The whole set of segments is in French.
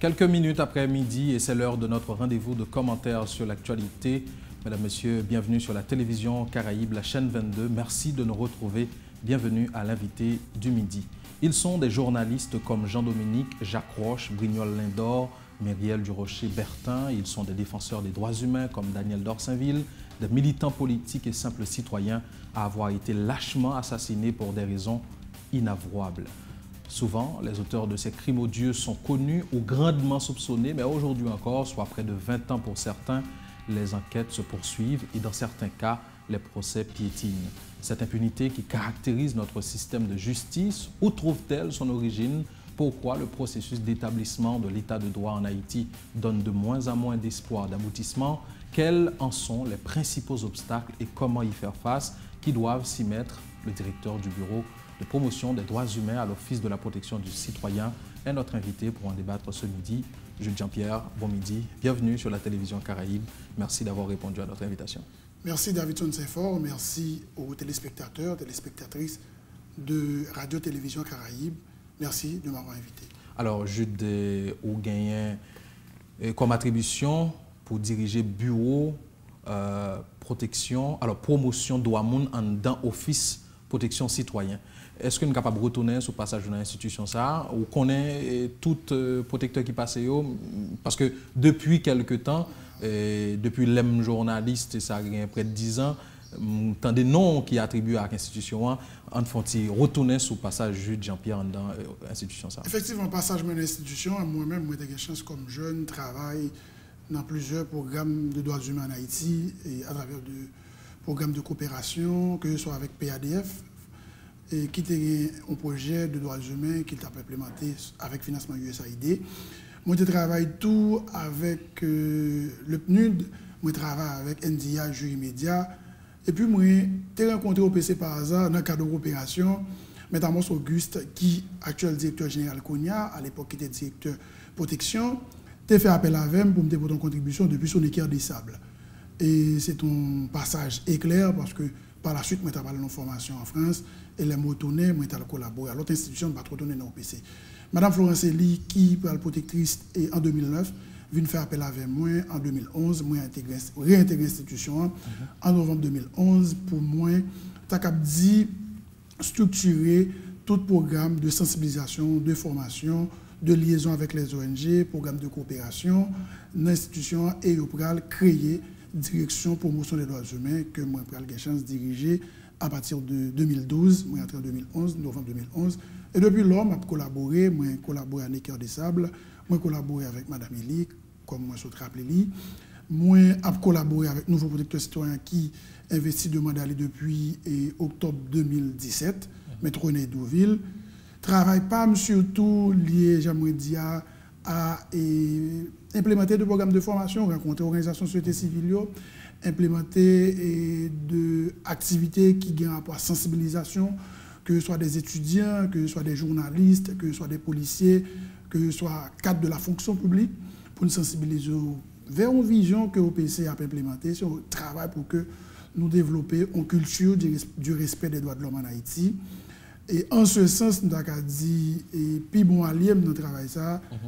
Quelques minutes après midi et c'est l'heure de notre rendez-vous de commentaires sur l'actualité. Mesdames, Messieurs, bienvenue sur la télévision Caraïbe, la chaîne 22. Merci de nous retrouver. Bienvenue à l'invité du midi. Ils sont des journalistes comme Jean-Dominique, Jacques Roche, Brignol Lindor, Myriel Durocher-Bertin. Ils sont des défenseurs des droits humains comme Daniel Dorsainville, des militants politiques et simples citoyens à avoir été lâchement assassinés pour des raisons inavouables. Souvent, les auteurs de ces crimes odieux sont connus ou grandement soupçonnés, mais aujourd'hui encore, soit près de 20 ans pour certains, les enquêtes se poursuivent et dans certains cas, les procès piétinent. Cette impunité qui caractérise notre système de justice, où trouve-t-elle son origine? Pourquoi le processus d'établissement de l'état de droit en Haïti donne de moins en moins d'espoir d'aboutissement? Quels en sont les principaux obstacles et comment y faire face? Qui doivent s'y mettre? Le directeur du bureau de promotion des droits humains à l'Office de la protection du citoyen est notre invité pour en débattre ce midi. Jules Jean-Pierre, bon midi. Bienvenue sur la télévision Caraïbe. Merci d'avoir répondu à notre invitation. Merci Davidson Saint-Fort. Merci aux téléspectateurs, téléspectatrices de Radio-Télévision Caraïbe. Merci de m'avoir invité. Alors, Jules, vous gagnez comme attribution pour diriger bureau protection, alors promotion droit moun en dans Office protection citoyen. Est-ce que nous sommes capables de retourner sur le passage de l'institution ça ou connaît tout protecteur qui passe parce que depuis quelque temps, depuis l'EM journaliste, ça a près de 10 ans, tant des noms qui attribuent à l'institution, on faut retourner sur le passage de Jean-Pierre dans l'institution ça. Effectivement, passage de l'institution, moi-même, j'ai eu la chance comme jeune, travaille dans plusieurs programmes de droits humains en Haïti et à travers de programmes de coopération, que ce soit avec PADF, et qui était un projet de droits humains qui a implémenté avec financement USAID. Moi, je travaille tout avec le PNUD, moi, je travaille avec NDA, Jury Média, et puis moi, j'ai rencontré au PC par hasard dans le cadre de coopération, M. Amos Auguste, qui est actuel directeur général Konya, à l'époque qui était directeur protection, j'ai fait appel à VEM pour me déposer une contribution depuis son équerre des sables. Et c'est un passage éclair parce que par la suite, je suis allé en formation en France et les mots tournés, je suis allé collaborer à l'autre institution, je ne vais pas trop tourner dans le PC. Madame Florence Elie, qui est protectrice en 2009, vient faire appel avec moi en 2011, moi réintégré l'institution en novembre 2011 pour moi, dit structurer tout programme de sensibilisation, de formation, de liaison avec les ONG, programme de coopération, l'institution et au créer direction promotion des droits humains que moi j'ai la chance de diriger à partir de 2012, moi entré en 2011, novembre 2011. Et depuis lors, j'ai collaboré, à Necker des Sables, moi collaboré avec Madame Elie, comme moi je rappelé, moi j'ai collaboré avec Nouveau Protecteur Citoyen qui investit de Mandali depuis octobre 2017, M. René Douville. Travaille pas surtout lié, j'aimerais dire, à implémenter des programmes de formation, rencontrer l'organisation de la société civile, implémenter des activités qui gagnent rapport à sensibilisation, que ce soit des étudiants, que ce soit des journalistes, que ce soit des policiers, que ce soit cadre de la fonction publique, pour nous sensibiliser vers une vision que l'OPC a implémentée, sur le travail pour que nous développions une culture du respect des droits de l'homme en Haïti. Et en ce sens, nous avons dit, et puis bon allié dans notre travail,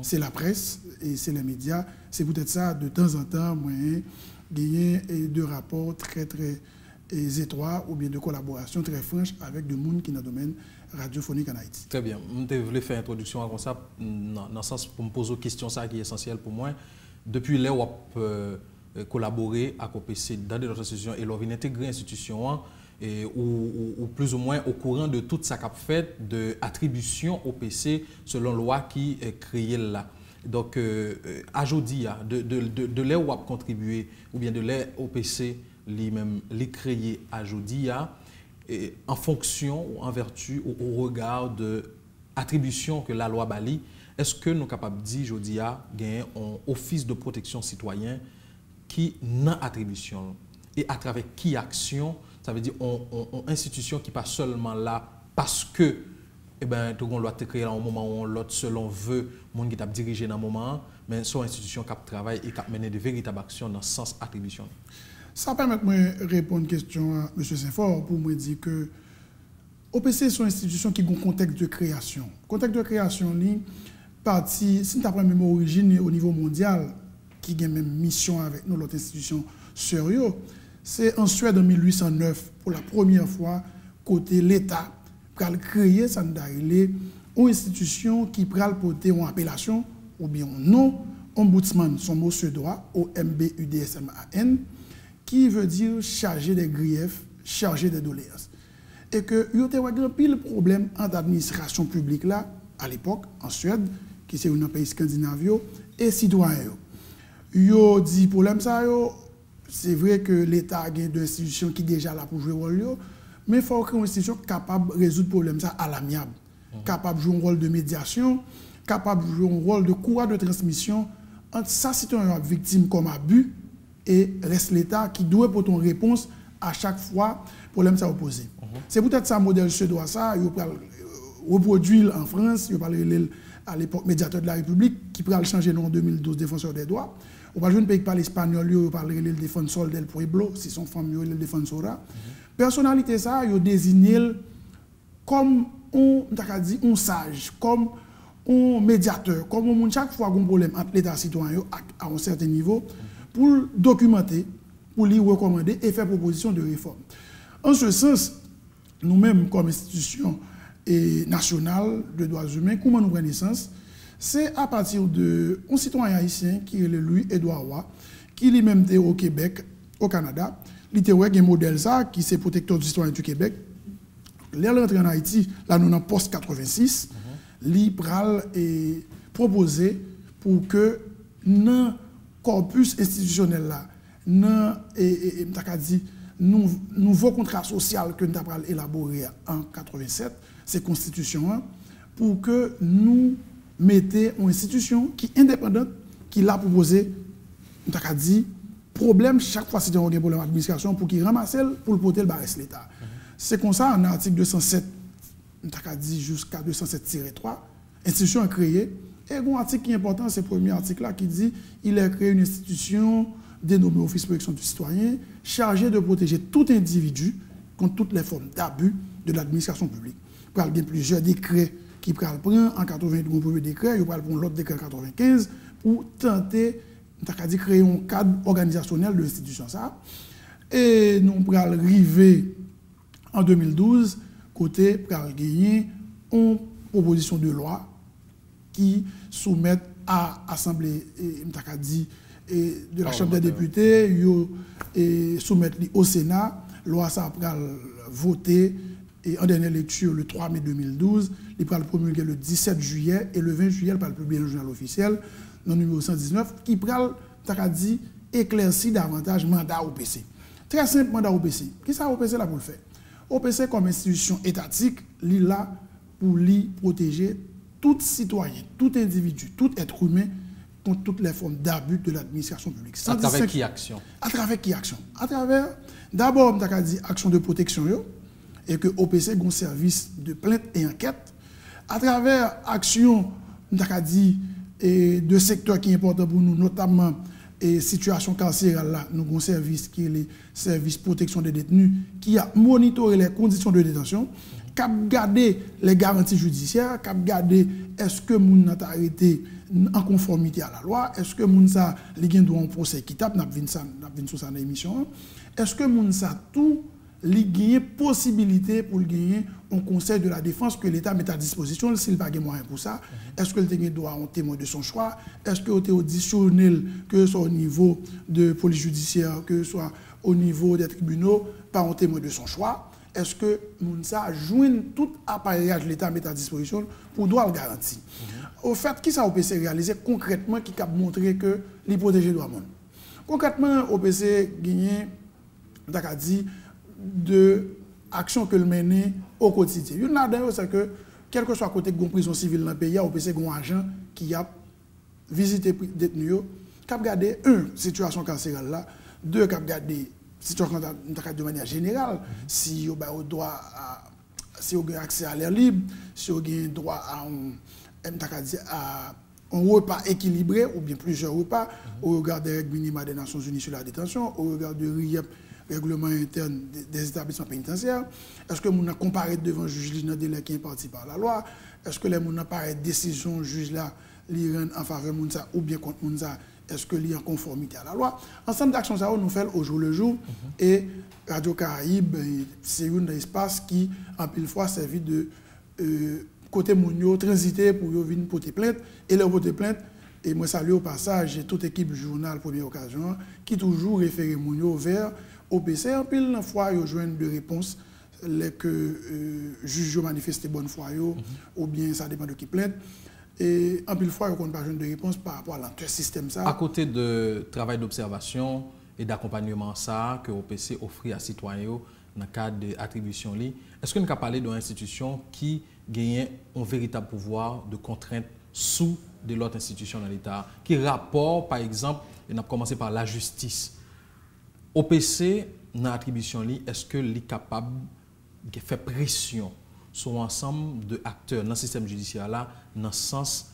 c'est la presse et c'est les médias. C'est peut-être ça, de temps en temps, moi, gagner de rapports très, très étroits ou bien de collaboration très franche avec des gens qui sont dans le domaine radiophonique en Haïti. Très bien. Je voulais faire une introduction comme ça, dans le sens pour me poser une question ça qui est essentielle pour moi. Depuis là, on a collaboré avec OPC dans notre institution et on a intégré l'institution. Ou plus ou moins au courant de toute sa cap fait de attribution au PC selon la loi qui est créée là. Donc, à aujourd'hui, de l'air où a contribué, ou bien de l'air au PC, lui-même, les créé à aujourd'hui, en fonction, en vertu, au regard de l'attribution que la loi bali, est-ce que nous sommes capables de dire aujourd'hui, gagner un office de protection citoyen qui n'a attribution et à travers qui action? Ça veut dire une institution qui n'est pas seulement là parce que tout le monde doit être créé à un moment où l'autre selon veut, le monde qui t'a dirigé dans un moment, mais c'est une institution qui travaille et qui a mené de véritables actions dans le sens attribution. Ça permet de me répondre à une question à M. Saint-Fort pour me dire que OPC est une institution qui a un contexte de création. Le contexte de création, parti, si nous avons même origine au niveau mondial, qui a même mission avec nous, l'autre institution sérieuse, c'est en Suède en 1809, pour la première fois, côté l'État, pour créer une institution qui peut porter une appellation ou bien un nom, ombudsman, son mot suédois, OMBUDSMAN, qui veut dire chargé des griefs, chargé des doléances. Et que il y a un pile problème entre l'administration publique là, à l'époque, en Suède, qui c'est un pays scandinave, et citoyens. Yo dit problème ça, c'est vrai que l'État a des institutions qui sont déjà là pour jouer le rôle, mais il faut créer une institution capable de résoudre le problème ça à l'amiable, capable de jouer un rôle de médiation, capable de jouer un rôle de courroie de transmission entre ça citoyen victime comme abus et reste l'État qui doit pour une réponse à chaque fois problème ça opposé. C'est peut-être ça modèle suédois ça, il va reproduire en France, il va à l'époque médiateur de la République qui pourra le changer en 2012 défenseur des droits. On va jouer un pays qui parle espagnol, il parle le défenseur del pueblo, si son femme le défenseur. Personnalité ça, il désigné comme un sage, comme un médiateur, comme un chaque fois qu'on a un problème entre l'État citoyen à un certain niveau pour documenter, pour lui recommander et faire proposition de réforme. En ce sens, nous-mêmes comme institution nationale de droits humains, comment nous prenons naissance, c'est à partir de un citoyen haïtien qui est lui, Edouard Roy, qui lui-même était au Québec, au Canada. Il était un modèle ça, qui est protecteur du citoyen du Québec. Il est rentré en Haïti, là nous sommes en post-86, il pral proposé pour que dans le corpus institutionnel là, dans le nouveau contrat social que nous avons élaboré en 87, c'est Constitution 1, pour que nous mettions une institution qui est indépendante, qui l'a proposé, nous avons dit, problème chaque fois que c'est un problème d'administration pour qu'il ramasse pour le porter le barresse l'État. C'est comme ça, en article 207, nous avons dit jusqu'à 207-3, institution est créée. Et un article qui est important, c'est le premier article là qui dit il a créé une institution dénommée Office de protection du citoyen, chargée de protéger tout individu contre toutes les formes d'abus de l'administration publique. Il y a plusieurs décrets qui prennent en 92 un premier décret, il y a l'autre décret en 95 pour tenter de créer un cadre organisationnel de l'institution. Et nous allons arriver en 2012, côté pour gagner une proposition de loi qui soumettent à l'Assemblée de la Chambre des députés, et soumettent au Sénat. Loi ça a voté en dernière lecture le 3 mai 2012, il va le promulguer le 17 juillet et le 20 juillet, il va le publier dans le journal officiel, dans le numéro 119, qui va éclaircir davantage le mandat OPC. Très simple, mandat OPC. Qui ça OPC là pour le faire? OPC comme institution étatique, il est là pour protéger tout citoyen, tout individu, tout être humain contre toutes les formes d'abus de l'administration publique. À travers qui action? À travers qui action? À travers, d'abord, on a dit action de protection, et que OPC a un service de plainte et enquête. À travers action, on a dit de secteurs qui sont importants pour nous, notamment et situation carcérale, là, nous avons un service qui est le service protection des détenus, qui a monitoré les conditions de détention, qui a gardé les garanties judiciaires, qui a gardé est-ce que moun a arrêté en conformité à la loi, est-ce que moun sa li gen droit un procès équitable, n'a vinn sur sa émission, est-ce que moun sa tout li gen possibilité pour gagner un conseil de la défense que l'État met à disposition s'il n'a pas de moyens pour ça, est-ce que le témoin doit un témoin de son choix, est-ce que est auditionnel que ce soit au niveau de police judiciaire, que ce soit au niveau des tribunaux, par un témoin de son choix. Est-ce que Mounsa joue tout appareillage que l'État met à disposition pour doit le garantir? Au fait, qui ça OPC réalisé concrètement qui a montré que les protéger doit monde? Concrètement, OPC gagné, dit, de actions que le mène au quotidien. Une là-dedans, c'est que, quel que soit côté de la prison civile dans le pays, OPC a un agent qui a visité les détenus, qui a regardé, situation carcérale là, deux, qui a regardé situation de manière générale, si vous avez droit si vous avez accès à l'air libre, si vous avez droit à un repas équilibré ou bien plusieurs repas, au regard des règles minimales des Nations Unies sur la détention, au regard du règlement interne des établissements pénitentiaires, est-ce que vous comparé devant le juge dans le délai qui est imparti par la loi, est-ce que les gens ont décision juge là li rend en faveur Mounsa ou bien contre Mounsa, est-ce que li en conformité à la loi. Ensemble d'actions ça nous fait au jour le jour et Radio Caraïbe c'est un espace qui en pile fois servi de côté mounio transiter pour venir porter plainte et leur porter plainte. Et moi salue au passage toute équipe du journal Première Occasion qui toujours référé mounio vers OPC. En pile fois ils joignent de réponses les que juge manifeste bonne foi ou bien ça dépend de qui plainte. Et en pile fois, on n'a pas de réponse par rapport à l'entrée système. Ça. À côté de travail d'observation et d'accompagnement ça que l'OPC offre à citoyens dans le cadre de l'attribution, est-ce qu'on peut parler d'une institution qui gagne un véritable pouvoir de contrainte sous de l'autre institution dans l'État, qui rapporte, par exemple, on a commencé par la justice. OPC, dans l'attribution, est-ce que l'est capable de faire pression sur l'ensemble de acteurs dans le système judiciaire là, dans le sens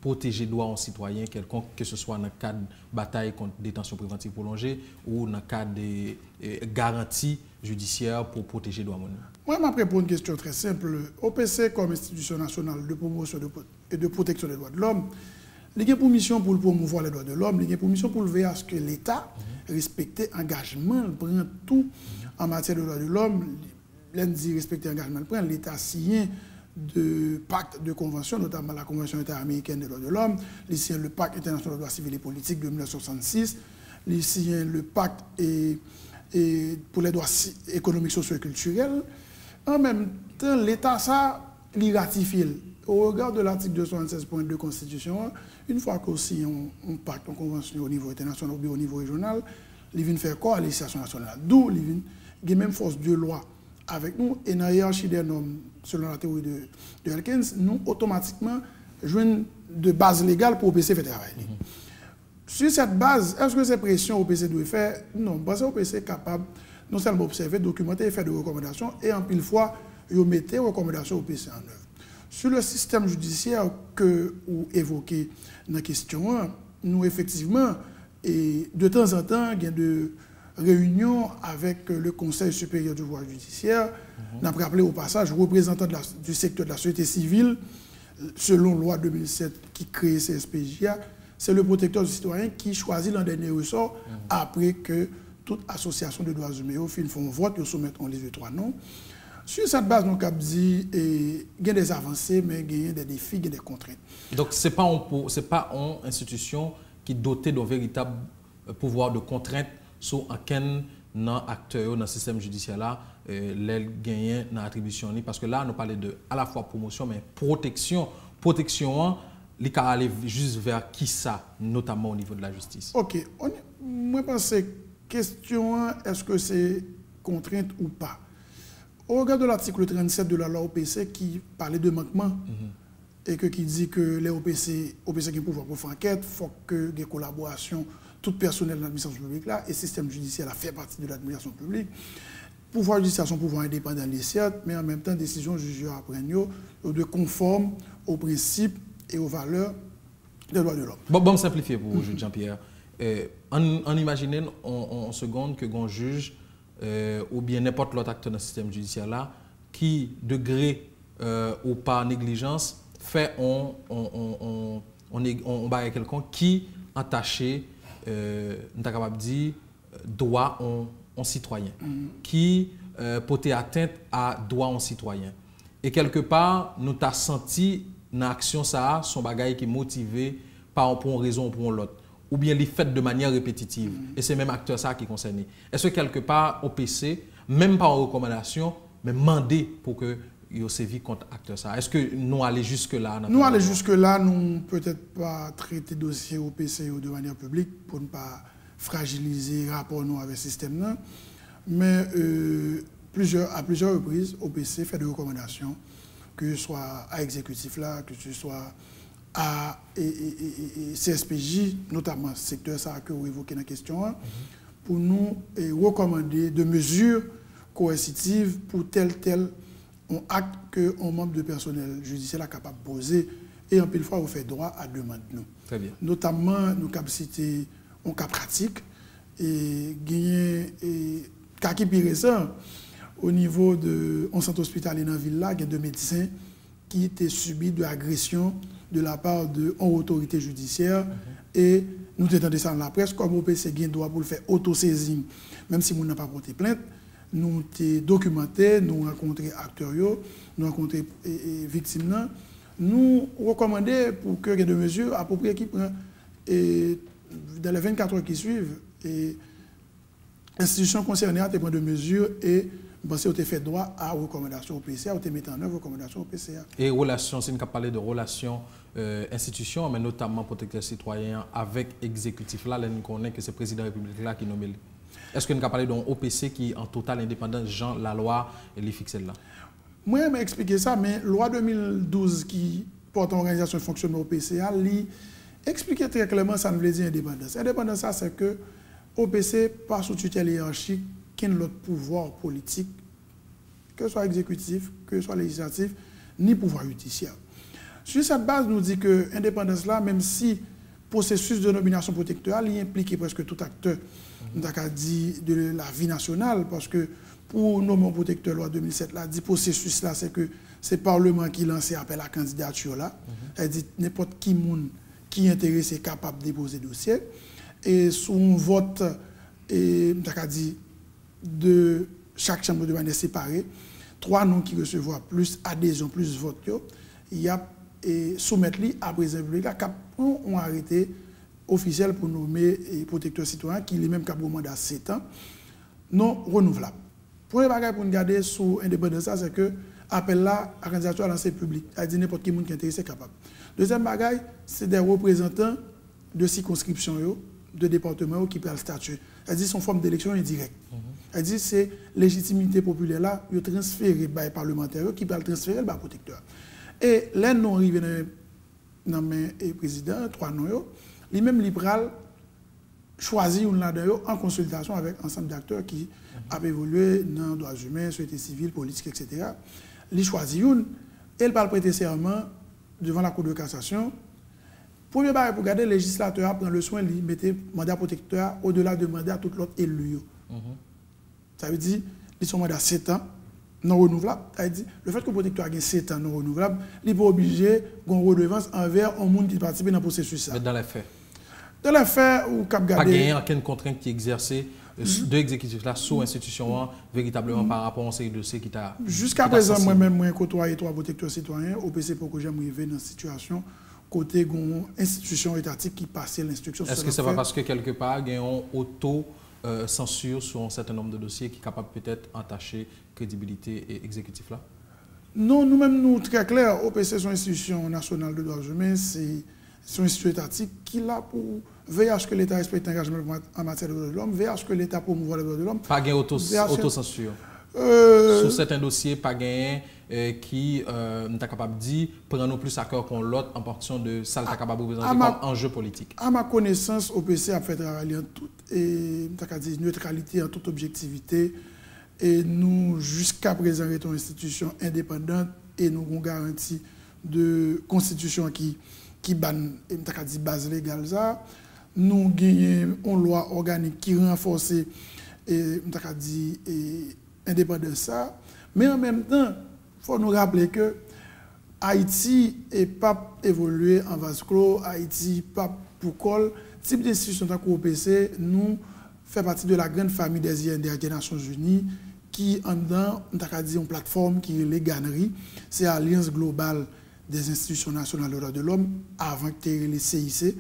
protéger les droits aux citoyens quelconque, que ce soit dans le cadre de bataille contre détention préventive prolongée ou dans le cadre de garanties judiciaires pour protéger les droits humains? Moi, je vais répondre à une question très simple. OPC, comme institution nationale de promotion et de protection des droits de l'homme, il a pour mission pour promouvoir les droits de l'homme, il a pour mission pour veiller à ce que l'État respecte l'engagement, prend tout en matière de droits de l'homme. Dit respecter l'engagement, l'État signé de pactes de conventions, notamment la Convention interaméricaine des droits de l'homme, il signe le pacte international des droits civils et politiques de 1966, il signe le pacte pour les droits économiques, sociaux et culturels. En même temps, l'État, ça, il ratifie. Au regard de l'article 276.2 de la Constitution, une fois qu'on signe un pacte, une convention au niveau international ou au niveau régional, il vient faire quoi à la législation nationale? D'où il y a même force de loi avec nous, et dans la hiérarchie des normes, selon la théorie de Elkins, nous, automatiquement, jouons de base légale pour OPC faire travail. Sur cette base, est-ce que ces pressions OPC doit faire? Non, parce que OPC est capable non seulement d'observer, documenter et faire des recommandations, et en pile fois, ils mettent des recommandations OPC en œuvre. Sur le système judiciaire que vous évoquez dans la question 1, nous, effectivement, et de temps en temps, il y a de réunion avec le Conseil supérieur du pouvoir judiciaire. On a rappelé au passage, représentant du secteur de la société civile, selon loi 2007 qui crée CSPJA, c'est le protecteur du citoyen qui choisit l'un dernier ressort après que toute association de droits humains font un vote et soumettent en liste de 3 noms. Sur cette base, nous avons dit qu'il y a des avancées, mais il y a des défis, il y a des contraintes. Donc, ce n'est pas une institution qui est dotée d'un véritable pouvoir de contrainte sur aucun acteur dans le système judiciaire là, les gagnants dans l'attribution. Parce que là, nous parlons de à la fois promotion, mais protection. Protection, il peut aller juste vers qui ça, notamment au niveau de la justice. Ok. Moi, je pense que question, est-ce que c'est contrainte ou pas? Au regard de l'article 37 de la loi OPC qui parlait de manquement et qui dit que les OPC qui ont pouvoir pour faire enquête, il faut que des collaborations, tout personnel de l'administration publique là, et le système judiciaire fait partie de l'administration publique. Pouvoir judiciaire, son pouvoir indépendant, les certes, mais en même temps, décision judiciaire apprennent de conforme aux principes et aux valeurs des droits de l'homme. Bon, simplifier pour vous, juge Jean-Pierre. On imagine en seconde que un juge ou bien n'importe l'autre acteur dans le système judiciaire là, qui, de gré ou par négligence, fait on barre quelqu'un qui entaché, on est capable de dire, droit en citoyen, qui porte atteinte à droit en citoyen. Et quelque part, nous avons senti dans l'action ça, son bagage qui est motivé par pour une raison ou pour l'autre, ou bien les fait de manière répétitive. Et c'est même acteur ça qui est concerné. Est-ce que quelque part, OPC, même pas en recommandation, mais mandé pour que il sévi contre acteur ça? Est-ce que nous allons jusque-là? Nous allons jusque-là, nous peut-être pas traiter dossier OPC de manière publique pour ne pas fragiliser le rapport nous avec le système. Non. Mais à plusieurs reprises, OPC fait des recommandations, que ce soit à l'exécutif là, que ce soit à CSPJ, notamment secteur ça que vous évoquez dans la question, pour nous recommander de mesures coercitives pour tel un acte que un membre de personnel judiciaire est capable de poser et en pile fois on fait droit à demande nous. Très bien. Notamment nous avons cité un cas pratique et gagner cas qui pire ça au niveau de un centre hospitalier dans la ville là, il y a 2 médecins qui étaient subis de agression de la part de autorité judiciaire. Et nous t'entendons ça dans la presse, comme OPC a droit pour le faire autosaisine, même si nous n'avons pas porté plainte. Nous t'ai documenté, nous rencontré acteurs, nous rencontré victimes. Nous recommandons pour que les deux mesures appropriées qui prennent dans les 24 heures qui suivent. L'institution concernée a pris de mesures et pense que vous avez fait droit à recommandations au PCA, vous avez mis en œuvre recommandations au PCA. Et relations, c'est une parler de relations institutions, mais notamment protecteurs citoyens avec exécutif. Là, nous connaissons que c'est le président de la République là qui nomme. Est-ce que nous avons parlé d'un OPC qui est en totale indépendance, Jean, la loi et les fixés là? Moi, je vais expliquer ça, mais la loi 2012 qui porte en organisation de fonctionnement au PCA, expliquer très clairement ça ne veut dire indépendance. Indépendance, c'est que OPC pas sous tutelle hiérarchique qu'un autre pouvoir politique, que ce soit exécutif, que ce soit législatif, ni pouvoir judiciaire. Sur cette base, nous dit que l'indépendance là, même si le processus de nomination protectorale implique presque tout acteur dit de la vie nationale, parce que pour nommer un protecteur loi 2007, là, dit processus là, c'est que c'est le Parlement qui lance appel à la candidature là. Elle dit n'importe qui qui est intéressé est capable de déposer dossier. Et sous un vote, dit de chaque chambre de manière séparée, 3 noms qui recevront plus adhésion, plus vote, il y a soumettre à président public là, ont arrêté officiel pour nommer protecteur citoyen qui est même cap au mandat 7 ans, non renouvelable. Premier bagage pour nous garder sous indépendance, c'est que appel là à candidature à l'ancien public, à dire n'importe qui qui est intéressé capable. Deuxième bagage, c'est des représentants de circonscription, de département qui prennent le statut. Elle dit son forme d'élection indirecte. Elle dit c'est légitimité populaire là, il transféré par les parlementaires qui peuvent transférer le protecteur. Et les noms arrivés dans le président, 3 noms, lui-même libéral choisit en consultation avec ensemble d'acteurs qui ont évolué dans les droits humains, société civile, politique, etc. Il choisit une et il va prêter serment devant la Cour de cassation. Premier barrage pour garder le législateur prend le soin de mettre mandat protecteur au-delà de mandat tout l'autre élu. Ça veut dire qu'ils sont mandat 7 ans non renouvelable. Ça veut dire le fait que le protecteur ait 7 ans non renouvelable, il n'est pas obligé d'une redevance envers un monde qui participe dans le processus. Mais dans les faits. Dans les faits, ou cap garder. Pas aucune contrainte qui est exercée de l'exécutif là sous institution véritablement par rapport à ces dossiers qui t'a. Jusqu'à présent, moi-même, je côtoie 3 protecteurs citoyens au PC pour que j'aime arriver dans une situation côté d'une institution étatique qui passe l'instruction. Est-ce que c'est pas parce que quelque part, il y a une auto-censure sur un certain nombre de dossiers qui est capable peut-être entacher crédibilité et exécutif là? Non, nous-mêmes, nous, très clair, OPC, c'est une institution nationale de droits humains, c'est une institution étatique qui est là pour veiller à ce que l'État respecte l'engagement en matière de droits de l'homme, veiller à ce que l'État promouvoie les droits de l'homme. Pas gain auto-censure. Sur certains dossiers, pas gain qui n'est capable de dire prendre plus à cœur qu'on l'autre en fonction de ça qui est capable de représenter comme enjeu politique. À ma connaissance, OPC a fait travailler en toute neutralité, en toute objectivité. Et nous, jusqu'à présent, sommes une institution indépendante et nous avons une garantie de constitution qui banne base légale. Nous avons une loi organique qui renforce l'indépendance. Mais en même temps, il faut nous rappeler que Haïti n'est pas évolué en vase clos, Haïti pas pour col. Type d'institution tant qu'OPC, nous fait partie de la grande famille des INDH des Nations Unies qui en dedans, une plateforme qui est les GANRI, c'est l'Alliance globale des institutions nationales des droits de l'homme, avant que les CIC.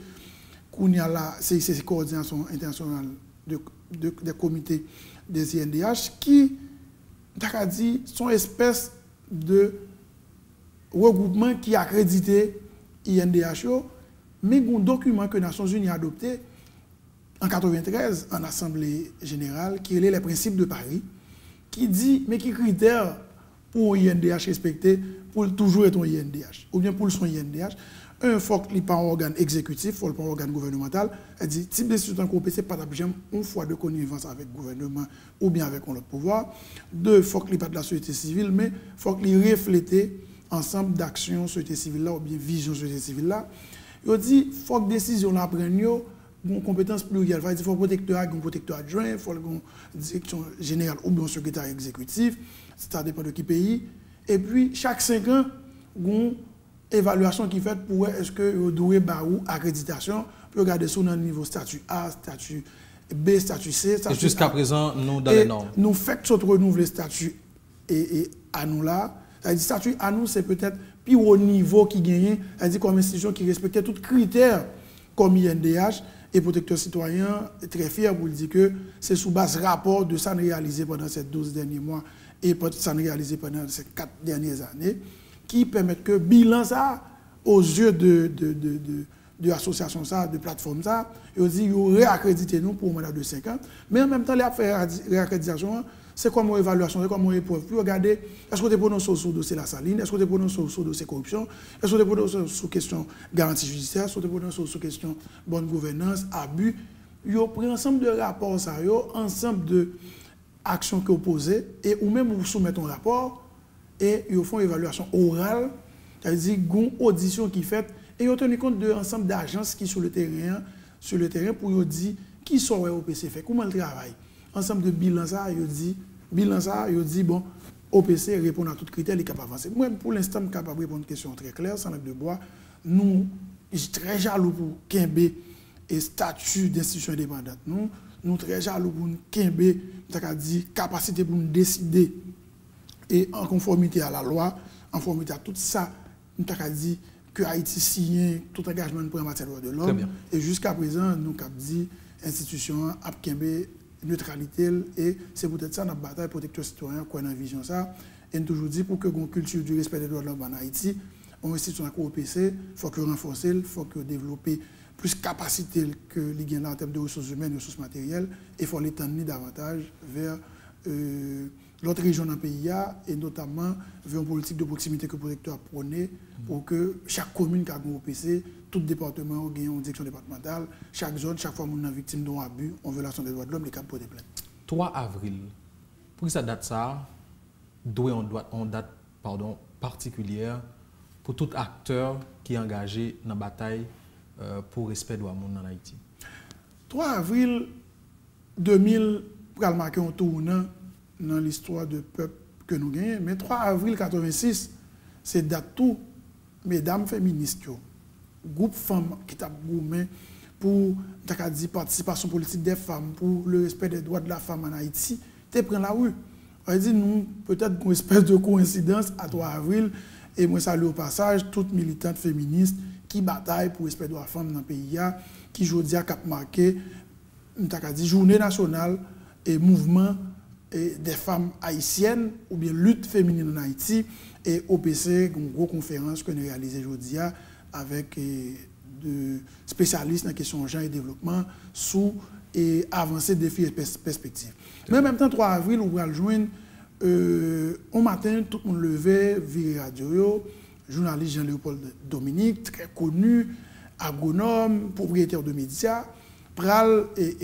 Qu'on y a la CIC, c'est coordination internationale des comités des INDH, qui sont espèce de regroupement qui a accrédité INDH, mais un document que les Nations Unies a adopté en 1993 en Assemblée générale, qui est les principes de Paris, qui dit, mais qui critère pour un INDH respecté, pour toujours être un INDH, ou bien pour son INDH. Un faut qu'il n'y ait pas un organe exécutif, il faut pas un organe gouvernemental. Elle dit, type d'institution COPC, pas d'abord une fois de connivence avec le gouvernement ou bien avec l'autre pouvoir. 2, il faut qu'il n'y ait pas de la société civile, mais il faut qu'il reflète ensemble d'actions société civile là, ou bien vision société civile là. Il dit, il faut que la décision la prenne une compétence plurielle. Il faut protecteur adjoint, il faut une direction générale ou bien un secrétaire exécutif, ça dépend de qui pays. Et puis, chaque 5 ans, évaluation qui est faite pour est-ce que vous devez ou accréditation pour regarder sur le niveau statut A, statut B, statut C. Et jusqu'à présent, nous dans les normes. Nous faisons renouveler le statut et à nous là. C'est-à-dire statut à nous, c'est peut-être plus haut niveau qui gagne, c'est-à-dire comme institution qui respectait tous les critères comme INDH et protecteur citoyen est très fier pour dire que c'est sous base rapport de ça réalisé pendant ces 12 derniers mois et ça réalisé pendant ces 4 dernières années qui permettent que bilan ça aux yeux de l'association ça, de plateforme ça, et on dit ils réaccrédité nous pour un mandat de 5 ans, mais en même temps les affaires réaccréditation c'est comme une évaluation, c'est comme une épreuve. Puis regardez, est-ce que vous prononcé sur le dossier La Saline, est-ce que vous prononcé sur le dossier corruption, est-ce que vous prononcé sur la question garantie judiciaire, est-ce que vous prononcé sur la question bonne gouvernance, abus. Vous prenez ensemble de rapports, ça, ensemble de actions que vous posez, et ou même vous soumettez un rapport, et ils font une évaluation orale, c'est-à-dire une audition qui est faite, et ils tenez compte de l'ensemble d'agences qui sont sur le terrain pour vous dire qui sont au OPC fait, comment ils travaillent. Ensemble de bilan ça, il dit bon, OPC répond à tous les critères, il est capable d'avancer. Moi, pour l'instant, je suis capable de répondre à une question très claire, sans langue de bois. Nous, je suis très jaloux pour Kembe et statut d'institution indépendante. Nous sommes très jaloux pour Kembe, capacité pour nous décider et en conformité à la loi, en conformité à tout ça, nous avons dit que Haïti signe tout engagement pour en matière de droits de l'homme. Et jusqu'à présent, nous avons dit institution à Kembe neutralité et c'est peut-être ça notre bataille protecteur citoyen qu'on a vision ça et nous toujours dit pour que une culture du respect des droits de l'homme en Haïti on institution à OPC faut que renforcer il faut que développer plus capacité que les gains en termes de ressources humaines et ressources matérielles et il faut l'étendre davantage vers l'autre région dans le pays et notamment vers une politique de proximité que le protecteur a prôné pour que chaque commune qui a un OPC, tout département ait une direction départementale, chaque zone, chaque fois qu'on est victime d'un abus, en violation des droits de l'homme, les cas pour des plaintes. 3 avril, pour ça date ça, doit en date particulière pour tout acteur qui est engagé dans la bataille pour le respect des droits de l'homme en Haïti. 3 avril 2000, pour marquer un tournant dans l'histoire du peuple que nous gagnons, mais 3 avril 86, c'est date tout, mesdames féministes, groupe femmes qui t'a gourmé pour la participation politique des femmes, pour le respect des droits de la femme en Haïti, tu prends la rue. On dit nous, peut-être une espèce de coïncidence à 3 avril, et moi salue au passage toutes militantes féministes qui bataillent pour le respect des droits de la femme dans le pays, qui aujourd'hui a marqué journée nationale et mouvement des femmes haïtiennes ou bien lutte féminine en Haïti et OPC, une grosse conférence que nous réalisons aujourd'hui avec de spécialistes dans la question de genre et développement sous et avancer défis et perspectives. Mais en même temps, 3 avril, on va le joindre au matin, tout le monde levé, viré radio, journaliste Jean-Léopold Dominique, très connu, agronome, propriétaire de médias, pral et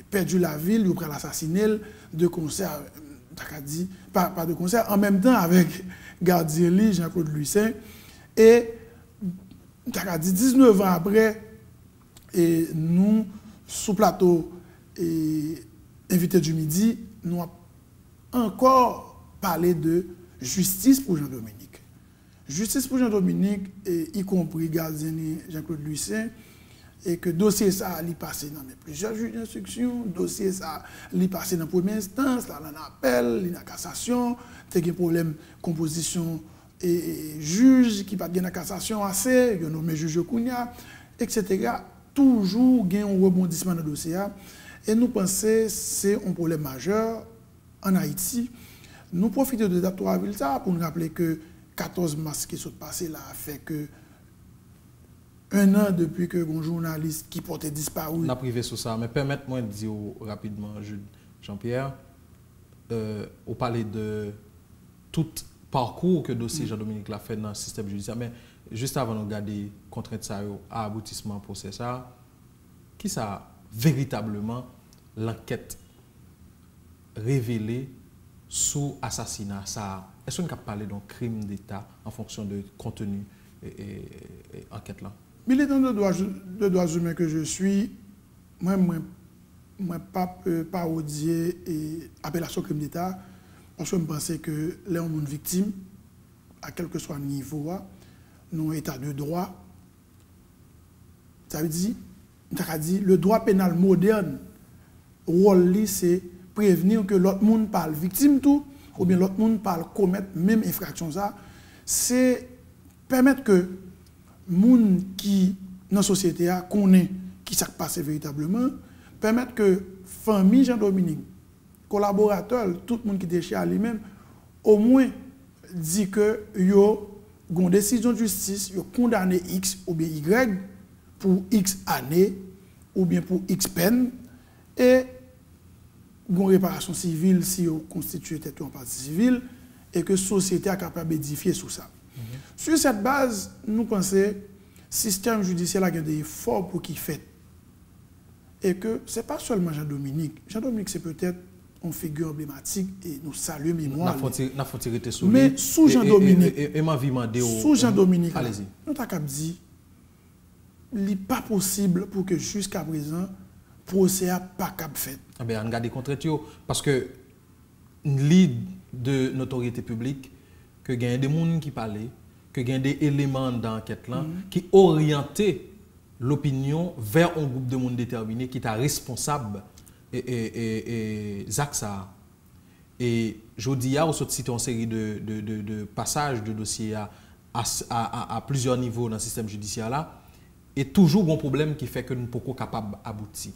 perdu la ville, il pral assassiné de concert, pas de concert, en même temps avec gardien Jean-Claude Lucin. Et 19 ans après, et nous, sous plateau et invité du midi, nous avons encore parlé de justice pour Jean-Dominique. Justice pour Jean-Dominique, y compris gardien Jean-Claude Lucin, et que le dossier ça a passé dans plusieurs juges d'instruction, le dossier ça a passé dans la première instance, là, on appel, la cassation, il y a un problème de composition et juge qui pas de la cassation assez, il y a nommé juge Kounia, etc. Toujours il y a un rebondissement dans le dossier. Et nous pensons que c'est un problème majeur en Haïti. Nous profitons de date 3 avril pour nous rappeler que 14 mars qui sont passés là a fait que 1 an depuis que un journaliste qui portait disparu. On a privé sur ça, mais permettez-moi de dire rapidement, Jean-Pierre, on parlait de tout parcours que le dossier Jean-Dominique l'a fait dans le système judiciaire, mais juste avant de regarder contrainte ça à aboutissement procès ça, qui ça véritablement l'enquête révélée sous assassinat ça, est-ce qu'on peut parler d'un crime d'État en fonction de contenu et enquête là? Militant de droits humains que je suis, moi pas parodier et appellation crime d'État, parce que je pense que les gens victimes, à quel que soit le niveau, dans l'état de droit. Ça veut dire, le droit pénal moderne, rôle c'est prévenir que l'autre monde parle victime tout, ou bien l'autre monde parle commettre même infraction ça, c'est permettre que monde qui dans la société a connaît qui s'est passé véritablement, permettre que famille Jean-Dominique, collaborateurs, tout le monde qui est chez lui-même, au moins dit que yo une décision de justice, yo condamné X ou bien Y pour X années ou bien pour X peine et une réparation civile si vous constituez en partie civile et que la société est capable d'édifier sur ça. Sur cette base, nous pensons que le système judiciaire a des efforts pour qu'il fait. Et que ce n'est pas seulement Jean-Dominique. Jean-Dominique, c'est peut-être une figure emblématique et nous saluons mémoire. Mais sous Jean-Dominique, sous Jean-Dominique, nous avons dit qu'il n'est pas possible pour que jusqu'à présent, le procès n'a pas fait. Ah ben, on garde contre parce que l'idée de notoriété publique, que il y a des gens qui parlaient, que il y a des éléments d'enquête là qui orientaient l'opinion vers un groupe de monde déterminé qui est responsable et Zaxa. Et je dis à cité une série de passages de dossiers à plusieurs niveaux dans le système judiciaire là, et toujours un problème qui fait que nous ne sommes pas capables d'aboutir.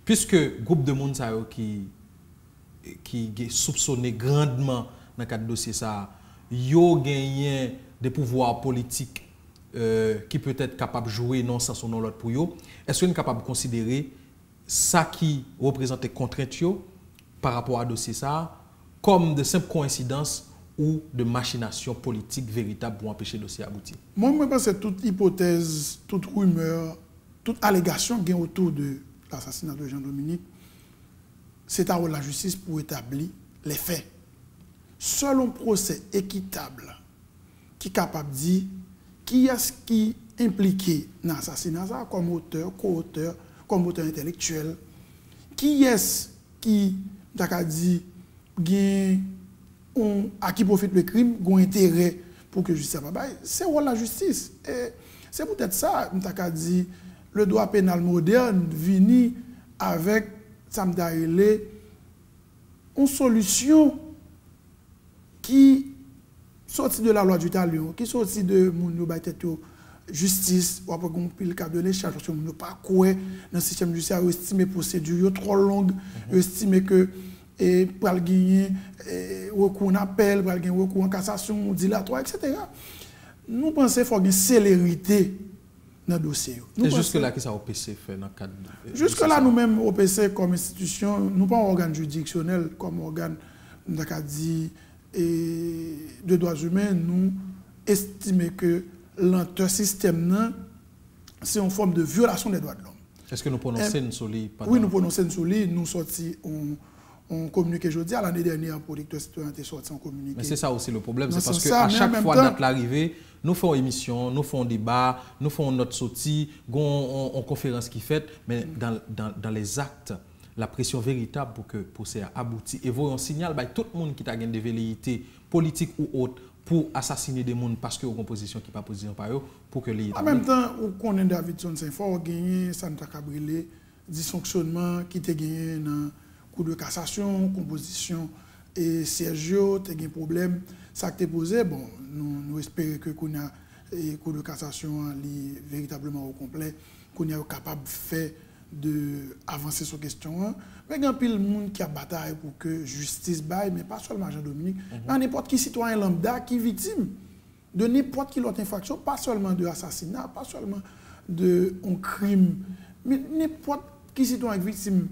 Puisque le groupe de monde qui est soupçonné grandement dans le cadre de dossier ça, yo gagné des pouvoirs politiques qui peut être capable de jouer non sans son nom l'autre pour yo. Est-ce qu'on est capable de considérer ça qui représente contrainte par rapport à dossier ça comme de simples coïncidences ou de machination politique véritable pour empêcher le dossier aboutir? Moi, je pense que toute hypothèse, toute rumeur, toute allégation qui est autour de l'assassinat de Jean-Dominique, c'est à la justice pour établir les faits. Seul un procès équitable qui est capable de dire qui est-ce qui est impliqué dans l'assassinat comme auteur, co-auteur, comme auteur intellectuel, qui est-ce qui a dit à qui profite le crime, qui a intérêt pour que la justice soit. C'est la justice. C'est peut-être ça, je dit, le droit pénal moderne vient avec une solution qui sortit de la loi du talion, qui sortit de mon justice, ou après qu'on pile cap de l'échange, parce que nous pas quoi dans le système judiciaire, estimer procédure trop longue, estimer que pour gagner recours en appel, pour gagner recours en cassation, dilatoire, etc. Nous pensons qu'il faut une célérité dans le dossier. Et jusque-là, qu'est-ce que l'OPC fait dans le cadre de... Jusque-là, nous-mêmes, OPC, comme institution, nous pas un organe juridictionnel, comme organe de droits humains, nous estimons que l'entre système, c'est une forme de violation des droits de l'homme. Est-ce que nous prononçons une soli? Oui, nous prononçons une soli. Nous sortis, on communiqué aujourd'hui. L'année dernière, pour les citoyens étaient sortis en communiqué. Mais c'est ça aussi le problème, c'est parce qu'à chaque fois date l'arrivée, nous faisons émission, nous faisons débat, nous faisons notre sortie, on conférence qui fait, mais dans les actes, la pression véritable pour que le procès aboutit. Et voyons un signal, tout le monde qui a des velléités politiques ou autres pour assassiner des gens parce que une position qui n'est pas position par eux, pour que les... En même temps, on connaît Davidson Saint-Fort, gagné Santa Cabrele, dysfonctionnement qui a gagné dans le cours de cassation, composition et Sergio, tu as un problème. Ça qui est posé, bon, nous espérons que qu'on a le cours de cassation véritablement au complet, qu'on est capable de faire d'avancer sur la question. Mais il y a pile de monde qui a bataille pour que justice baille, mais pas seulement Jean-Dominique, mais n'importe qui citoyen lambda qui est victime de n'importe quelle autre infraction, pas seulement de assassinat, pas seulement de crime, mais n'importe qui citoyen victime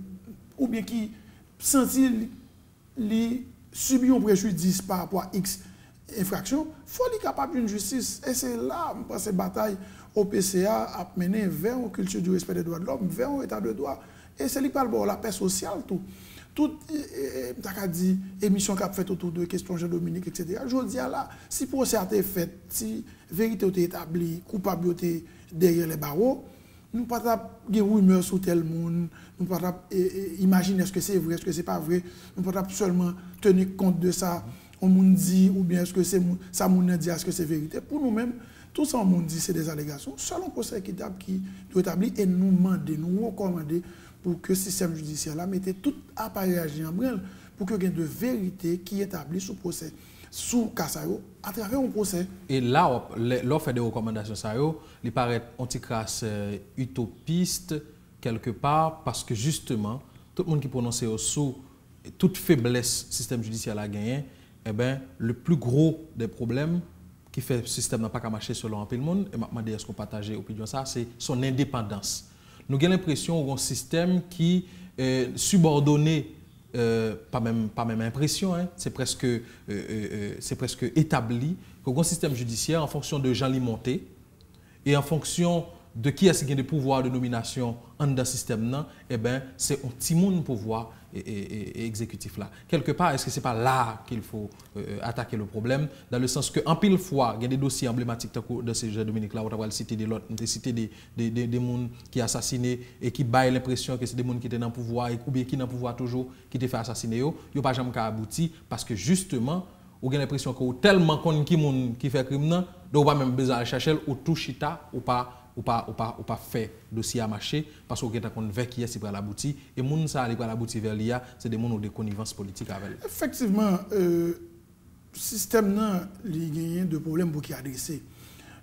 ou bien qui sentit subir un préjudice par rapport à X infraction, il faut être capable d'une justice. Et c'est là, je pense, cette bataille au PCA a mené vers une culture du respect des droits de l'homme, vers un état de droit. Et c'est la paix sociale, tout. Toute émission qui a fait autour de questions Jean-Dominique, etc. Je dis là, si le procès a été fait, si la vérité a été établie, coupable derrière les barreaux, nous ne pouvons pas avoir rumeurs sur tel monde, nous ne pouvons pas imaginer est-ce que c'est vrai, est-ce que ce n'est pas vrai, nous ne pouvons pas seulement tenir compte de ça, on nous dit, ou bien est-ce que c'est ça, on dit, est-ce que c'est vérité. Pour nous-mêmes, Tout ça, on dit c'est des allégations. Seul un procès équitable qui doit établir et nous demander, nous recommander pour que le système judiciaire là mette tout appareil agir en branle pour que y ait de vérité qui établit sous procès, sous Kassayo, à travers un procès. Et là, l'offre des recommandations, il paraît anti-crasse utopiste quelque part parce que justement, tout le monde qui prononce sous toute faiblesse du système judiciaire a gagné, eh ben, le plus gros des problèmes qui fait le système n'a pas qu'à marcher selon un peu le monde, et maintenant, est-ce qu'on partage l'opinion ça, c'est son indépendance. Nous avons l'impression d'un système qui est subordonné, pas même impression, hein, c'est presque établi, qu'un système judiciaire, en fonction de gens alimentés et en fonction de qui a des pouvoirs de nomination dans le système, eh ben, c'est un petit monde pouvoir et exécutif là. Quelque part, est-ce que ce n'est pas là qu'il faut attaquer le problème, dans le sens que en pile fois, il y a des dossiers emblématiques de ces jeux Dominique là, on va citer des lots, citer des gens qui assassinés et qui baillent l'impression que c'est des gens qui étaient dans le pouvoir ou bien qui sont dans le pouvoir toujours, qui étaient fait assassiner, ils n'ont pas jamais abouti parce que justement, on a l'impression que tellement qu'on qui fait crime, donc on va même besoin de chercher ou tout chita ou pas fait dossier à marcher parce qu'on a un verre qui est pour l'aboutir et les gens qui pour l'aboutir vers l'IA, c'est des gens qui ont des connivences politiques avec. Effectivement, le système a de problèmes pour qui adresser.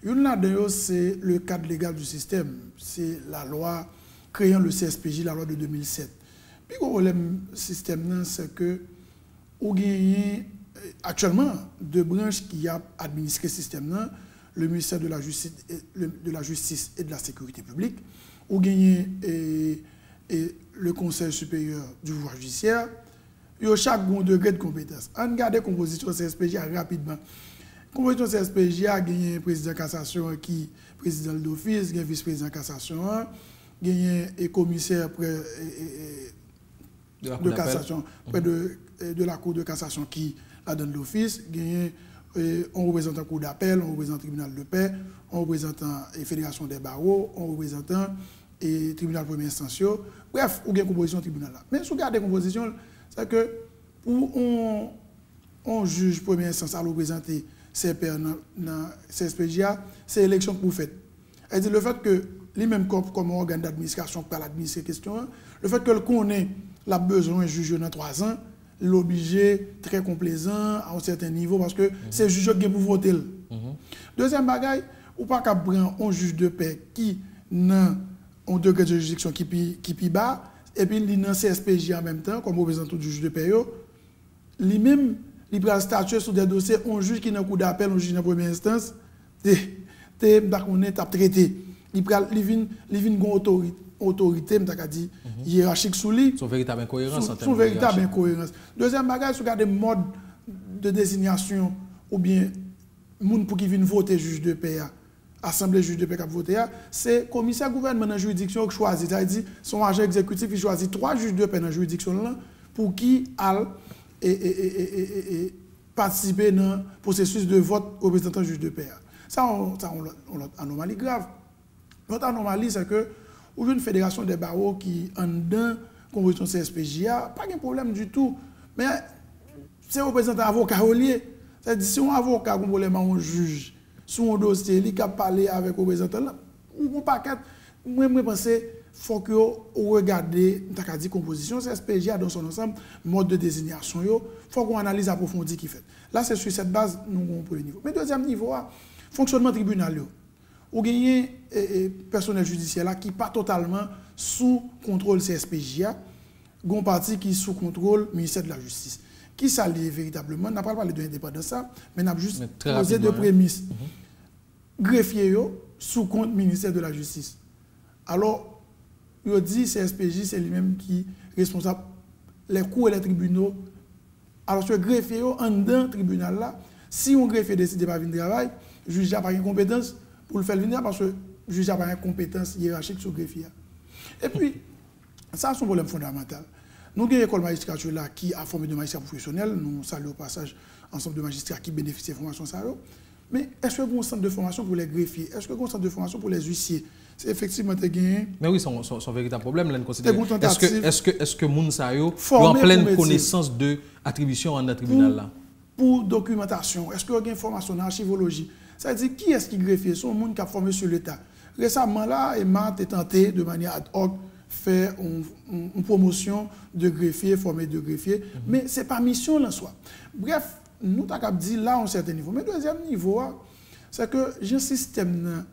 Une là-dedans, c'est le cadre légal du système. C'est la loi créant le CSPJ, la loi de 2007. Puis le problème du système, c'est que vous gagnez actuellement deux branches qui ont administré le système, le ministère de la Justice et de la Sécurité publique, ou gagné le Conseil supérieur du pouvoir judiciaire. Il y a chaque degré de compétence. On regarde la composition CSPJ rapidement. La composition CSPJ a gagné un président de cassation qui est président d'office, un vice-président de cassation, un commissaire de cassation, près de la Cour de cassation qui a donné l'office, on représente un cour d'appel, on représente le tribunal de paix, on représente la fédération des barreaux, on représente le tribunal de première instance. Bref, on a une composition tribunal là. Mais si vous regardez la composition, c'est que pour un juge première instance à représenter CPR dans CSPJA, c'est l'élection que vous faites. C'est-à-dire le fait que lui-même comme organe d'administration pour l'administrer question, le fait que le connaît la besoin d'un juge dans 3 ans, l'obligé très complaisant à un certain niveau parce que c'est le juge qui est pour voter. Deuxième bagaille, ou pas qu'à prendre un juge de paix qui n'a un degré de juridiction qui est bas et puis il a un CSPJ en même temps comme représentant du juge de paix, lui-même il prend statuer sur des dossiers un juge qui n'a cour d'appel, un juge dans première instance, on est traité. Il vient une autorité, hiérarchique sous lui. Son véritable incohérence. Son véritable incohérence. Deuxième bagage, si vous regardez le mode de désignation ou bien moun pour qui viennent voter juge de paix, assemblée juge de paix qui a voté, c'est commissaire gouvernement dans la juridiction qui choisit. C'est-à-dire son agent exécutif il choisit 3 juges de paix dans la juridiction là pour qui a participer dans le processus de vote représentant juge de paix. Ça, on a une anomalie grave. L'autre anomalie, c'est que ou une fédération des barreaux qui en dans convention CSPJA, pas de problème du tout. Mais c'est représentant avocat au lieu. C'est-à-dire si un avocat a un problème à un juge sur un dossier, il a parlé avec le représentant là, ou pas moi je pense qu'il faut que vous regardez la composition CSPJA dans son ensemble, mode de désignation, il faut qu'on analyse approfondie qui fait. Là c'est sur cette base nous avons un premier niveau. Mais deuxième niveau, fonctionnement tribunal. Ou gagner personnel judiciaire là qui pas totalement sous contrôle CSPJA, gon parti qui sous contrôle ministère de la Justice. Qui s'allie véritablement, n'a pas parlé de l'indépendance mais n'a juste posé deux prémices. Greffier sous compte ministère de la Justice. Alors, il dit CSPJ c'est lui-même qui est responsable les cours et les tribunaux. Alors que greffier en dans tribunal là, si un greffier décide de pas venir travailler, le juge n'a pas une compétence pour le faire venir parce que le juge n'a pas une compétence hiérarchique sur le greffier. Et puis, ça c'est un problème fondamental. Nous avons une école magistrature là qui a formé de magistrats professionnels. Nous saluons au passage ensemble de magistrats qui bénéficient de formation. Mais est-ce que vous avez un centre de formation pour les greffiers? Est-ce que vous avez un centre de formation pour les huissiers? C'est effectivement gagné. Mais oui, son véritable problème, là, est-ce que Mounsayo est en pleine connaissance de l'attribution en tribunal là? Pour documentation, est-ce que vous avez une formation en archivologie? Ça veut dire qui est-ce qui greffier? Son monde qui a formé sur l'État. Récemment, là, Emma a tenté de manière ad hoc faire une promotion de greffiers, formés de greffiers, mais ce n'est pas mission en soi. Bref, nous avons dit là à un certain niveau. Mais deuxième niveau, c'est que j'ai un système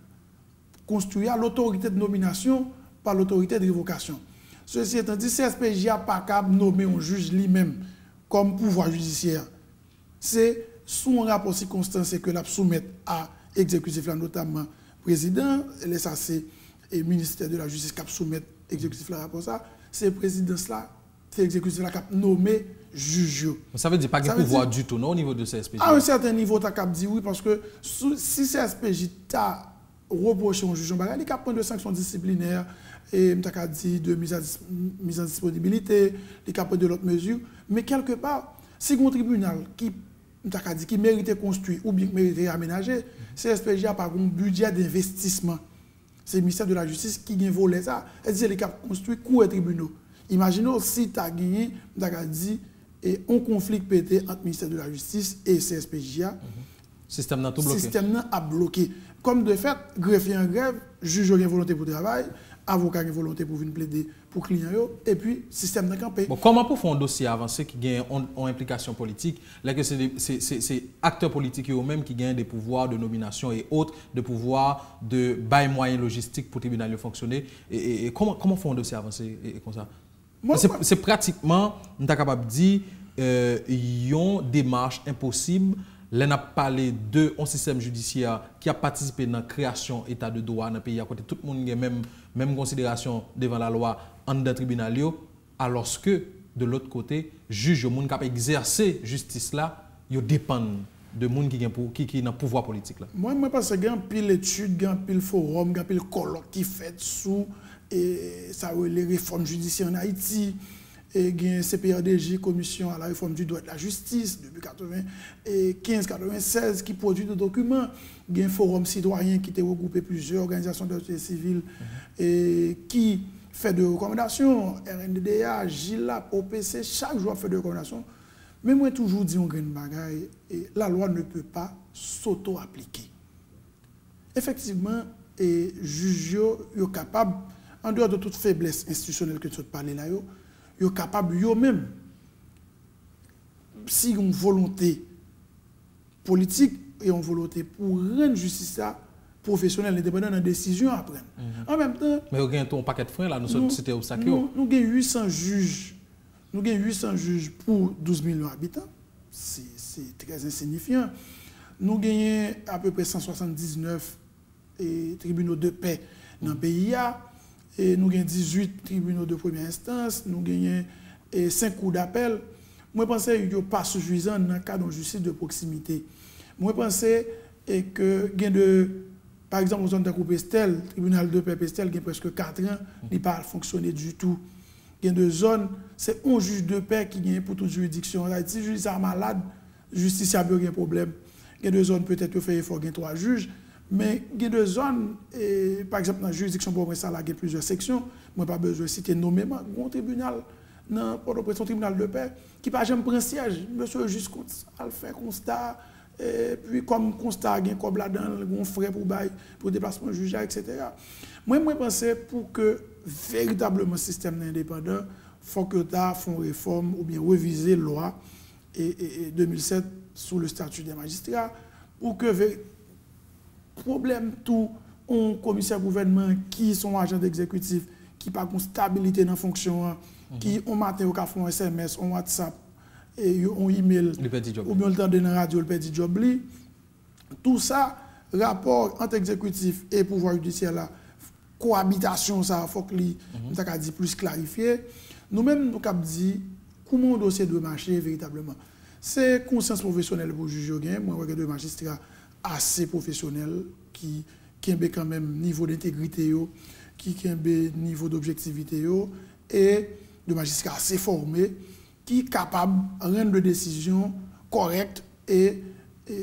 construit à l'autorité de nomination par l'autorité de révocation. Ceci étant dit, CSPJ n'a pas qu'à nommer un juge lui-même comme pouvoir judiciaire. C'est sous un rapport circonstancié que la soumettre à l'exécutif, notamment président, et ça c'est le ministère de la Justice qui soumettre l'exécutif là rapport ça, c'est le président là, c'est l'exécutif là qui a nommé juge. Ça veut dire pas qu'il y a pouvoir du tout, non, au niveau de CSPJ? À un certain niveau, tu as dit oui, parce que si CSPJ t'a reproché un juge, il a prendre des sanctions disciplinaires, et tu as dit de mise en disponibilité, il a prendre de l'autre mesure, mais quelque part, si un tribunal qui mérite construire ou bien mérite aménager, CSPJ n'a pas un budget d'investissement. C'est le ministère de la Justice qui a volé ça. C'est-à-dire qu'il a construit cours et tribunaux. Imaginons si tu as gagné, tu as dit, et un conflit pété entre le ministère de la Justice et CSPJ. Le système a bloqué. Comme de fait, greffier en grève, juge a une volonté pour travail, avocat a une volonté pour venir plaider pour client, et puis le système n'a campé. Bon, comment pour faire un dossier avancé qui gagne en implication politique, là que c'est acteurs politiques eux-mêmes qui gagnent des pouvoirs de nomination et autres, de pouvoirs de bail moyens logistiques pour le tribunal de fonctionner, et comment faire un dossier avancé comme ça? C'est pratiquement, on est capable de dire, il y a une démarche impossible. Là, on a parlé d'un système judiciaire qui a participé dans la création d'état de droit dans le pays. À côté, tout le monde a même considération devant la loi en dans le tribunal, alors que de l'autre côté, juge, les gens qui exercé justice là, ils dépendent de gens qui ont le pouvoir politique là. Moi, je pense qu'il y a pile études, il y a pile forum, il y a pile colloque qui fait sous les réformes judiciaires en Haïti. Et il y a CPRDJ, Commission à la réforme du droit de la justice, depuis 1995-96, qui produit des documents. Il y a un forum citoyen qui a regroupé plusieurs organisations de la société civile et qui fait des recommandations. RNDDA, GILAP, OPC, chaque jour fait des recommandations. Mais moi, toujours dit un grain de bagaille, et la loi ne peut pas s'auto-appliquer. Effectivement, les juges sont capables, en dehors de toute faiblesse institutionnelle que tu as parlé là, ils sont capables eux-mêmes, si une volonté politique et une volonté pour rendre justice professionnelle indépendante dans la décision à prendre. En même temps, mais vous avez un paquet de freins là, c'était obstacle. Nous avons 800 juges. Nous avons 800 juges pour 12 millions d'habitants. C'est très insignifiant. Nous avons à peu près 179 tribunaux de paix dans le pays. Et nous avons 18 tribunaux de première instance, nous avons 5 cours d'appel. Moi, je pense qu'il n'est pas suffisant dans le cadre de justice de proximité. Moi, je pense que, par exemple, aux zones de Pestel, le tribunal de paix Pestel, il y a presque 4 ans, il n'a pas fonctionné du tout. Il y a des zones, c'est un juge de paix qui vient pour toute juridiction. Si le juge est malade, la justice a un problème. Il y a des zones, peut-être, qu'il fait effort, il y a 3 juges. Mais il y a des zones, par exemple, dans la juridiction provinciale, il y a plusieurs sections. Moi, pas besoin de citer nommément un tribunal, dans un tribunal de paix, qui n'a pas jamais pris siège. Monsieur le juge a fait constat, et puis comme constat, il y a comme là-dedans, un frais pour déplacement juge, etc. Moi, je pense pour que véritablement le système indépendant, il faut que l'État fasse une réforme ou bien réviser la loi 2007 sur le statut des magistrats, pour que problème tout un commissaire gouvernement qui sont agents d'exécutif qui pas une stabilité dans la fonction qui on matin au font un SMS un WhatsApp et un email ou bien le temps de la radio le petit job tout ça rapport entre exécutif et pouvoir judiciaire là cohabitation ça faut que ça dit plus clarifié nous-mêmes nous cap dit comment un dossier doit marcher véritablement c'est conscience professionnelle pour juger moi je de magistrat assez professionnel qui a quand même niveau d'intégrité qui a niveau d'objectivité et de magistrats assez formés qui est capable de rendre des décisions correctes et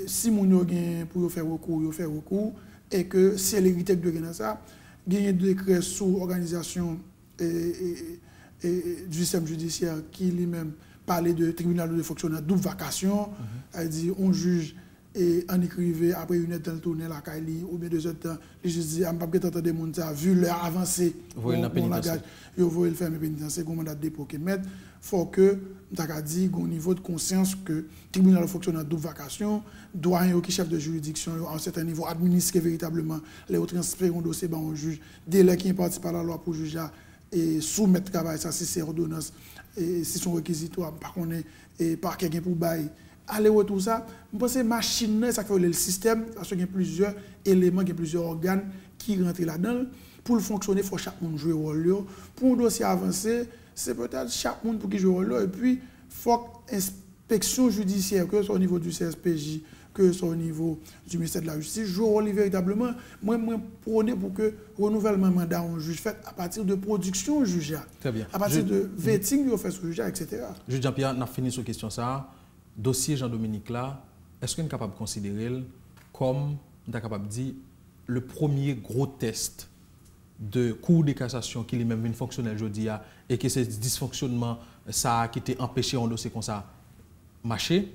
si mon yo gen pour faire recours et que si elle hérite de rien ça gagne décret sous organisation du système judiciaire qui lui-même parlait de tribunal de fonctionnaire double vacation, elle dit on juge et on écrivait après une heure dans le tournée la Kaili ou bien 2 heures de temps, les juges disent, on ne peut pas entendre des gens ça, vu leur avancée, on langage, ils vont le faire, mais pénitentiaire, comme mandat de dépôt qui mettent, faut que, on a dit, au niveau de conscience que le tribunal fonctionne en double vacation, doyen qui chef de juridiction, à un certain niveau, administrer véritablement les autres transferts au dossier au juge, dès lors qu'il participe à la loi pour juger et soumettre le travail, ça, si c'est ordonnance, et si son réquisitoire, par contre, et par quelqu'un pour bailler. Aller-retour ça, je pense que machine, ça fait le système, parce qu'il y a plusieurs éléments, il y a plusieurs organes qui rentrent là-dedans. Pour le fonctionner, il faut chaque monde jouer rôle. Pour un dossier avancé, c'est peut-être chaque monde pour qui joue rôle. Et puis, il faut que l'inspection judiciaire, que ce soit au niveau du CSPJ, que ce soit au niveau du ministère de la Justice, joue rôle véritablement. Moi, prône pour que le renouvellement mandat en juge fait à partir de production juge. Très bien. À partir de vetting, il fait sur juge, etc. Juge Jean-Pierre, on a fini sur la question ça. Dossier Jean-Dominique là, est-ce qu'on est capable de considérer comme, on est capable de dire, le premier gros test de Cour de cassation qui est même une fonctionnelle aujourd'hui et que ce dysfonctionnement ça qui était empêché en dossier comme ça marcher?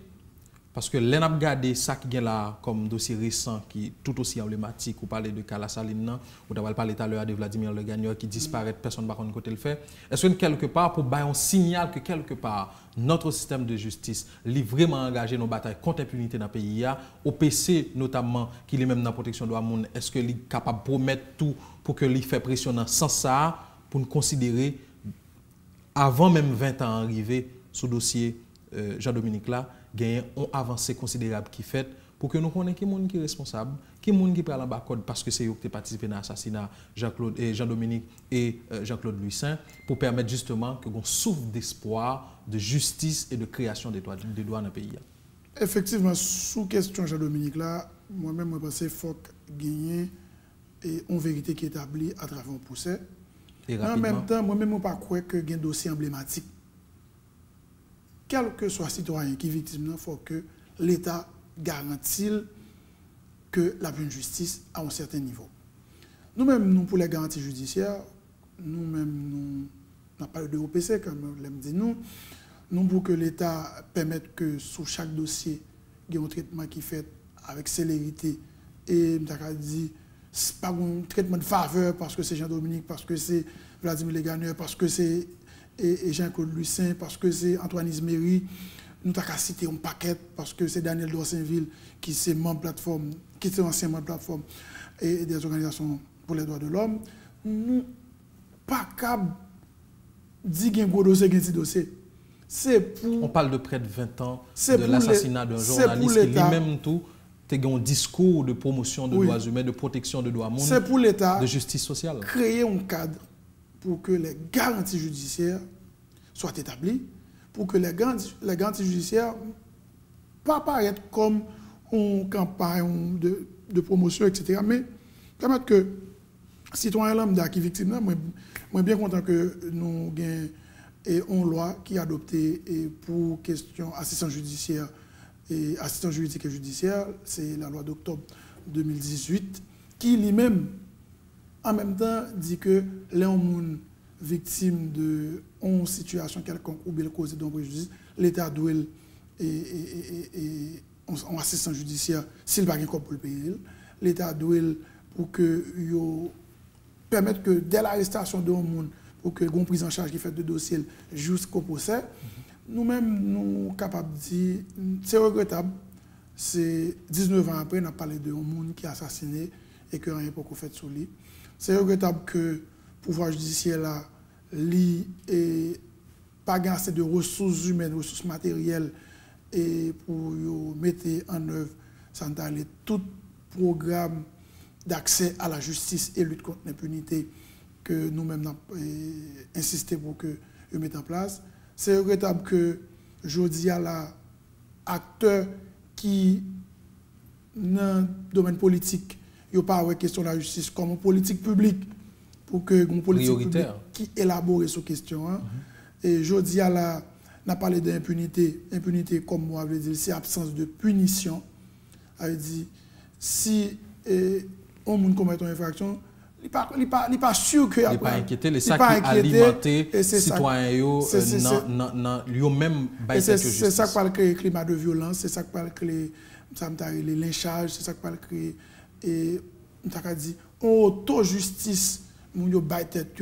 Parce que l'on a regardé ça qui est là comme dossier récent qui est tout aussi emblématique, ou parler de Kala Saline, ou d'avoir parlé tout à l'heure de Vladimir Le Gagneur qui disparaît, personne ne va côté le fait. Est-ce que quelque part, pour bailler un signal que quelque part, notre système de justice est vraiment engagé dans la bataille contre l'impunité dans le pays, au PC notamment, qui est même dans la protection de la monde, est-ce qu'il est capable de promettre tout pour que lui fait pression sans ça, pour nous considérer, avant même 20 ans arrivé, ce dossier Jean-Dominique là, gagné une avancée considérable qui fait pour que nous connaissions qui est qui est responsable, qui est qui prend en bas code parce que c'est eux qui ont participé à l'assassinat Jean-Dominique et Jean-Claude Louis Saint pour permettre justement que l'on souffre d'espoir, de justice et de création des droits dans le pays. Effectivement, sous question Jean-Dominique là, moi-même je pense qu'il faut gagner une vérité qui est établie à travers un procès. Et en même temps, moi-même je ne crois pas qu'il y ait un dossier emblématique. Quel que soit le citoyen qui est victime, il faut que l'État garantisse que la justice à un certain niveau. Nous-mêmes, nous, pour les garanties judiciaires, nous-mêmes, nous n'avons pas de OPC, comme l'aime dit nous pour que l'État permette que sur chaque dossier, il y ait un traitement qui est fait avec célérité et, dit, c'est pas un traitement de faveur parce que c'est Jean-Dominique, parce que c'est Vladimir Le Gagneur, parce que c'est Jean-Claude Louis Saint, parce que c'est Antoine Isméry, nous avons cité un paquet, parce que c'est Daniel Dorsainville, qui est membre plateforme, qui est ancien membre plateforme et des organisations pour les droits de l'homme. Nous pas capable de dire qu'il y a un gros dossier, un petit dossier. On parle de près de 20 ans de l'assassinat d'un journaliste qui lui-même tout a un discours de promotion de droits humains, de protection de droits humains, c'est pour l'État de justice sociale. Créer un cadre pour que les garanties judiciaires soient établies, pour que les garanties judiciaires ne pas apparaître comme une campagne de promotion, etc., mais permettre que citoyens lambda qui sont victimes, moi, je suis bien content que nous ayons une loi qui est adoptée pour question assistance judiciaire et assistance juridique et judiciaire, c'est la loi d'octobre 2018, qui lui-même, en même temps, dit que les gens victimes d'une situation quelconque ou bien causée d'un préjudice, l'État doit en assistance judiciaire, s'il va pas pour le payer, l'État doit pour que permettre que dès l'arrestation d'un monde, pour que une prise en charge qui fait de dossier jusqu'au procès, nous-mêmes, nous sommes capables de dire, c'est regrettable, c'est 19 ans après, on a parlé d'un monde qui est assassiné et que rien n'a pas fait sur lui. C'est regrettable que le pouvoir judiciaire là, n'ait pas assez de ressources humaines, ressources matérielles et pour mettre en œuvre tout programme d'accès à la justice et lutte contre l'impunité que nous-mêmes avons insisté pour que nous mettions en place. C'est regrettable que aujourd'hui, il y a acteurs qui, dans le domaine politique, il n'y a pas de question de la justice comme une politique publique pour que une politique publique qui élabore ces questions. Et aujourd'hui, on a parlé d'impunité. Impunité, comme moi, je dire, c'est absence de punition. Elle dit, si on commet une infraction, il n'est pas sûr que... Il n'est pas inquiété, les sacs qui alimentent les citoyens, lui-même... C'est ça qui va créer un climat de violence, c'est ça qui va créer ça me les lynchages, c'est ça qui va créer. Et on a dit, auto-justice, nous avons baillé tête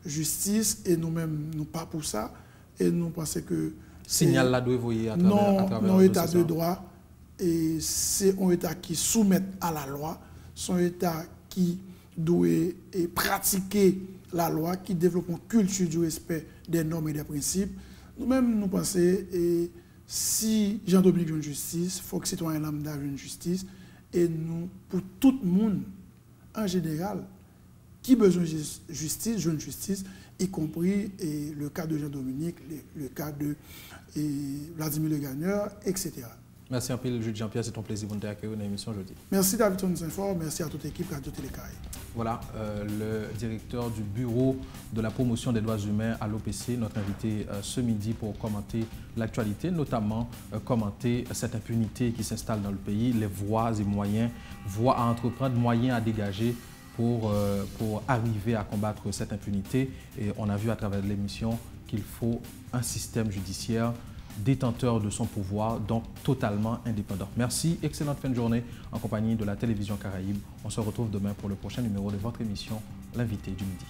justice, et nous-mêmes, nous pas pour ça. Et nous pensons que. Signal là doit voyer à travers non, État de droit, et c'est un État qui soumet à la loi, c'est un État qui doit pratiquer la loi, qui développe une culture du respect des normes et des principes. Nous-mêmes, nous pensons, et si Jean-Dominique veut une justice, il faut que les citoyens lambda veulent une justice, et nous, pour tout le monde, en général, qui besoin de justice, jeune justice, y compris le cas de Jean-Dominique, le cas de Vladimir Le Gagneur, etc. Merci un peu, le juge Jean-Pierre, c'est ton plaisir de t'accueillir dans l'émission aujourd'hui. Merci David Tonzinfort, merci à toute l'équipe Radio Télécaille. Voilà, le directeur du bureau de la promotion des droits humains à l'OPC, notre invité ce midi pour commenter l'actualité, notamment commenter cette impunité qui s'installe dans le pays, les voies et moyens, voies à entreprendre, moyens à dégager pour arriver à combattre cette impunité. Et on a vu à travers l'émission qu'il faut un système judiciaire détenteur de son pouvoir, donc totalement indépendant. Merci, excellente fin de journée en compagnie de la télévision Caraïbe. On se retrouve demain pour le prochain numéro de votre émission, l'invité du midi.